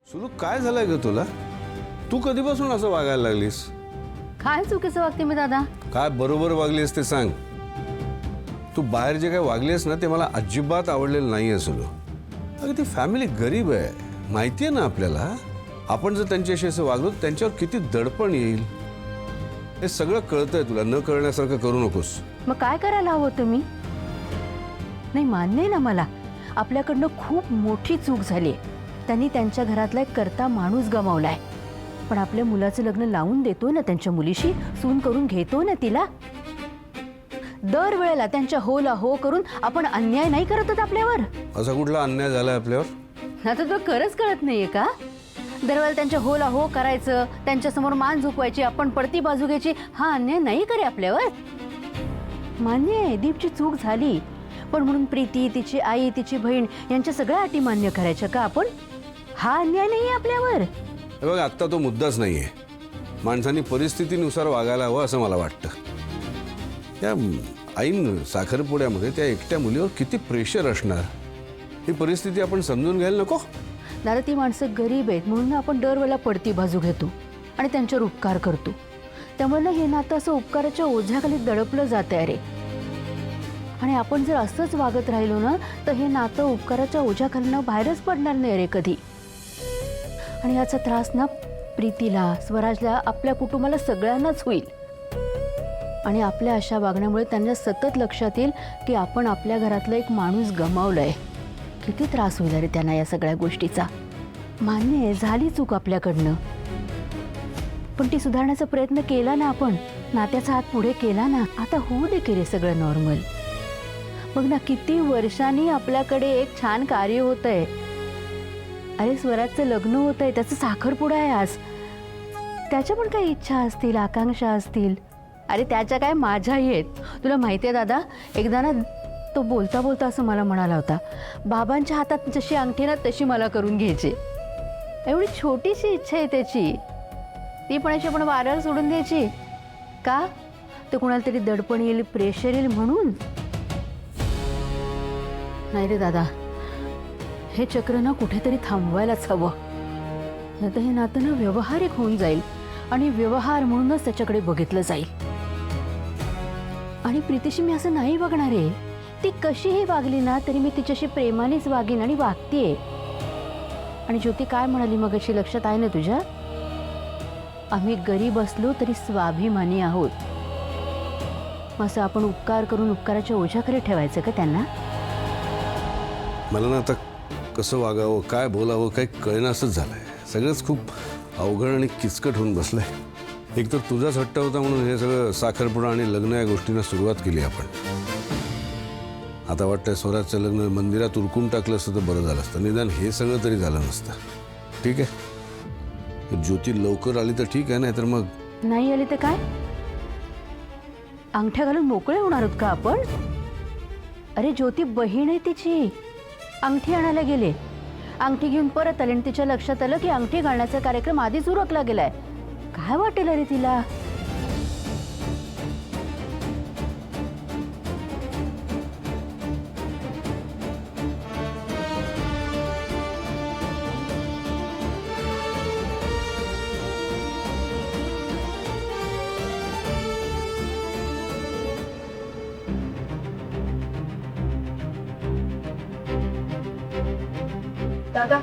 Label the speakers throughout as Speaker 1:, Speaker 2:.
Speaker 1: सुलू काय झालंय ग तुला? तू कधीपासून असं वागायला लागलीस?
Speaker 2: काय चुकीचं वागते मी दादा?
Speaker 1: काय बरोबर वागलीस ते सांग. तू बाहेर जे काय वागलीस ना ते मला अजिबात आवडलेलं नाहीये सुलू. अगं ती फॅमिली गरीब आहे, माहितीये ना आपल्याला. आपण जर त्यांच्याशी असं वागलो तर त्यांच्यावर किती दडपण येईल हे सगळं कळतंय तुला. न कळण्यासारखं करू नकोस.
Speaker 2: मग काय करायला हवं तुम्ही? नाही, मान्य आहे ना मला, आपल्याकडनं खूप मोठी चूक झाली. त्यांनी त्यांच्या घरातला एक करता माणूस गमावलाय. पण आपल्या मुलाचं लग्न लावून देतो ना त्यांच्या मुलीशी, सून करून घेतो ना तिला. दरवेळेला त्यांच्या होला हो करून आपण अन्याय नाही करत आपल्यावर.
Speaker 1: असा कुठला अन्याय झालाय आपल्यावर?
Speaker 2: आता तो खरंच कळत नाहीये का? दरवेळेला त्यांच्या होला हो करायचं, त्यांच्यासमोर मान झुकवायची, आपण पडती बाजू घ्यायची. हा अन्याय नाही करे आपल्यावर? मान्य आहे दीपची चूक झाली, पण म्हणून प्रीती, तिची आई, तिची बहीण यांच्या सगळ्या अटी मान्य करायच्या का आपण? हा अन्याय नाही आपल्यावर.
Speaker 1: हे बघ, आत्ता तो मुद्दाच नाहीये. माणसांनी परिस्थितीनुसार वागायला हवं असं मला वाटतं. त्या ऐन साखरपुड्यामध्ये त्या एकट्या मुलीवर किती प्रेशर असणार, ही परिस्थिती आपण समजून घ्यायला नको?
Speaker 2: दादा, ती माणसं गरीब आहेत म्हणून आपण दरवेळेला पडती बाजू घेतो आणि त्यांच्यावर उपकार करतो. त्यामुळे ना हे नातं असं उपकाराच्या ओझ्याखाली दडपलं जात आहे रे. आणि आपण जर असंच वागत राहिलो ना तर हे नातं उपकाराच्या ओझ्याखाली बाहेरच पडणार नाही रे कधी. आणि याचा त्रास ना प्रीतीला, स्वराजला, आपल्या कुटुंबाला सगळ्यांनाच होईल. आणि आपल्या अशा वागण्यामुळे त्यांना सतत लक्षात येईल की आपण आपल्या घरातला एक माणूस गमावलाय. किती त्रास होईल रे त्यांना या सगळ्या गोष्टीचा. मान्य आहे झाली चूक आपल्याकडनं, पण ती सुधारण्याचा प्रयत्न केला ना आपण, नात्याचा हात पुढे केला ना. आता होऊ दे की रे सगळं नॉर्मल. बघ ना, किती वर्षांनी आपल्याकडे एक छान कार्य होतंय. अरे स्वराजचं लग्न होतंय, त्याचं साखरपुडा आहे आज. त्याच्या पण काही इच्छा असतील, आकांक्षा असतील. अरे त्याच्या काय, माझ्याही आहेत. तुला माहिती आहे दादा, एकदा ना तो बोलता बोलता असं मला म्हणाला होता, बाबांच्या हातात जशी अंगठी ना तशी मला करून घ्यायची. एवढी छोटीशी इच्छा आहे त्याची, ती पण अशी आपण वाऱ्यावर सोडून द्यायची का? तर कुणाला तरी दडपण येईल, प्रेशर येईल म्हणून? नाही रे दादा, हे चक्र ना कुठेतरी थांबवायलाच हवं. नाही तर हे नातं ना व्यवहारिक होऊन जाईल आणि व्यवहार म्हणूनच त्याच्याकडे बघितलं जाईल. आणि प्रीतीशी मी असं नाही वागणार आहे. ती कशीही वागली ना तरी मी तिच्याशी प्रेमानेच वागीन आणि वागतेय. आणि ज्योती काय म्हणाली मग अशी, लक्षात आहे ना तुझ्या? आम्ही गरीब असलो तरी स्वाभिमानी आहोत. असं आपण उपकार करून उपकाराच्या ओझ्याकडे ठेवायचं का त्यांना?
Speaker 1: मला ना आता कसं वागावं, काय बोलावं, काही कळेनासंच झालंय. सगळंच खूप अवघड आणि किचकट होऊन बसलंय. एक तर तुझाच हट्ट होता म्हणून हे सगळं साखरपुडा आणि लग्न या गोष्टींना सुरुवात केली आपण. आता वाटतंय स्वराजचं लग्न मंदिरात उरकून टाकलं असतं तर बरं झालं असतं. निदान हे सगळं तरी झालं नसतं. ठीक आहे, ज्योती लवकर आली तर ठीक आहे, नाही तर मग
Speaker 2: नाही आली तर काय? अंगठ्या घालून मोकळे होणार आहोत का आपण? अरे ज्योती बहीण आहे तिची. अंगठी आणायला गेले, अंगठी घेऊन परत आले आणि तिच्या लक्षात आलं की अंगठी घालण्याचा कार्यक्रम आधीच उरकला गेलाय. काय वाटेल रे तिला?
Speaker 3: दादा,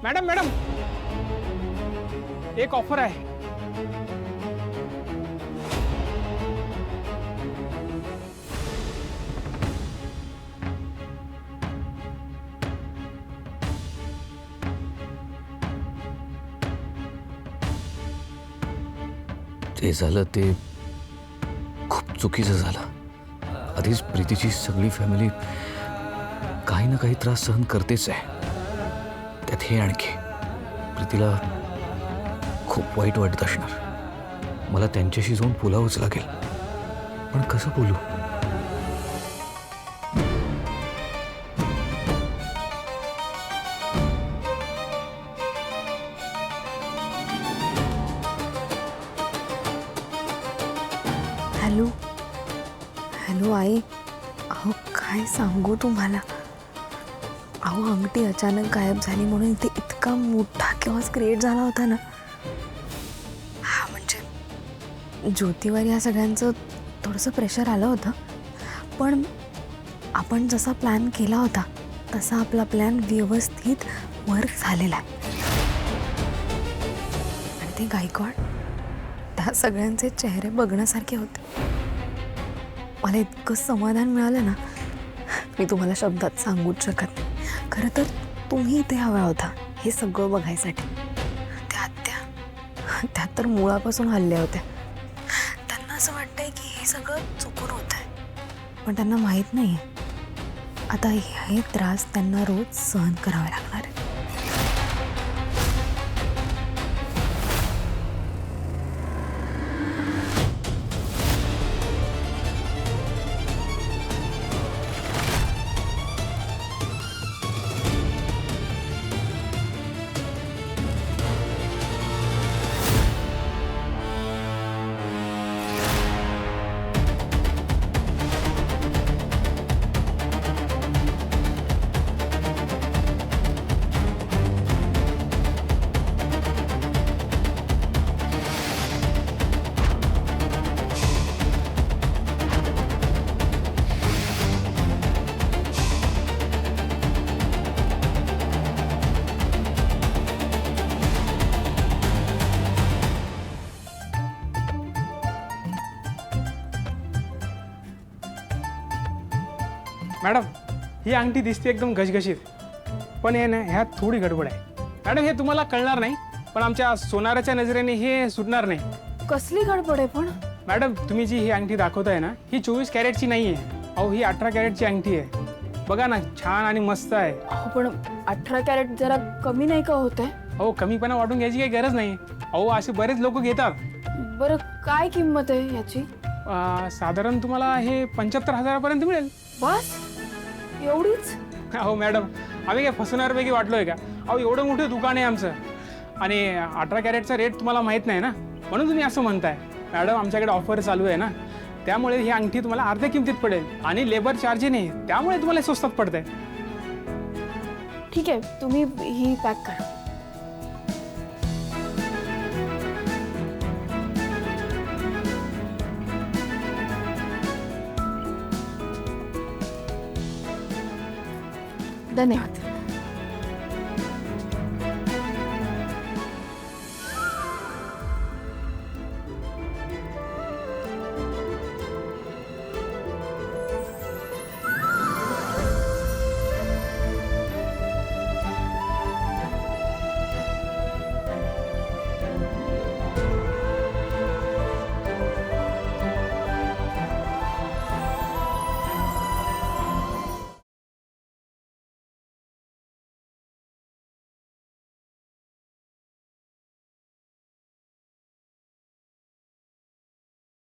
Speaker 4: मॅडम मॅडम, एक ऑफर आहे.
Speaker 3: ते झालं ते खूप चुकीचं झालं. आधीच प्रीतीची सगळी फॅमिली काही ना काही त्रास सहन करतेच आहे, त्यात हे आणखी. प्रीतीला खूप वाईट वाटत असणार. मला त्यांच्याशी जाऊन बोलावंच लागेल, पण कसं बोलू?
Speaker 4: हॅलो हॅलो आई. अहो काय सांगू तुम्हाला. अहो अंगठी अचानक गायब झाली म्हणून इथे इतका मोठा किंवाच क्रिएट झाला होता ना. हा म्हणजे ज्योतीवर या सगळ्यांचं थोडंसं प्रेशर आलं होतं, पण आपण जसा प्लॅन केला होता तसा आपला प्लॅन व्यवस्थित वर्क झालेला आहे. आणि ते गायकवाड, त्या सगळ्यांचे चेहरे बघण्यासारखे होते. मला इतकं समाधान मिळालं ना, मी तुम्हाला शब्दात सांगूच शकत नाही. खरं तर तुम्ही इथे हवा होता हे सगळं बघायसाठी. त्या तर मुळापासून हल्ल्या होत्या. त्यांना असं वाटतंय की हे सगळं चुकून होत आहे, पण त्यांना माहीत नाही आहे आता हे त्रास त्यांना रोज सहन करावे लागणार आहे.
Speaker 5: मॅडम, ही अंगठी दिसते एकदम घसघशीत, पण हे ना ह्यात थोडी गडबड आहे. मॅडम, हे तुम्हाला कळणार नाही, पण आमच्या सोनाराच्या नजरेने हे सुटणार नाही.
Speaker 4: कसली गडबड आहे पण?
Speaker 5: मॅडम, तुम्ही जी ही अंगठी दाखवताय ना, ही 24 कॅरेटची नाही आहे. अहो, ही 18 कॅरेटची अंगठी आहे. बघा ना, छान आणि मस्त आहे.
Speaker 4: अहो पण 18 कॅरेट जरा कमी नाही का होत आहे?
Speaker 5: अहो, कमीपणा वाटून घ्यायची काही गरज नाही. अहो, असे बरेच लोक घेतात.
Speaker 4: बरं काय किंमत आहे याची?
Speaker 5: साधारण तुम्हाला हे 75,000पर्यंत मिळेल.
Speaker 4: बस एवढीच?
Speaker 5: अहो मॅडम, आम्ही काय फसवणाऱ्यापैकी वाटलोय का? अहो, एवढं मोठं दुकान आहे आमचं, आणि 18 कॅरेटचा रेट तुम्हाला माहीत नाही ना, म्हणून तुम्ही असं म्हणताय. मॅडम, आमच्याकडे ऑफर चालू आहे ना, त्यामुळे ही अंगठी तुम्हाला अर्ध्या किमतीत पडेल, आणि लेबर चार्ज नाही, त्यामुळे तुम्हाला स्वस्तात पडतंय.
Speaker 4: ठीक आहे, तुम्ही ही पॅक करा. धन्यवाद.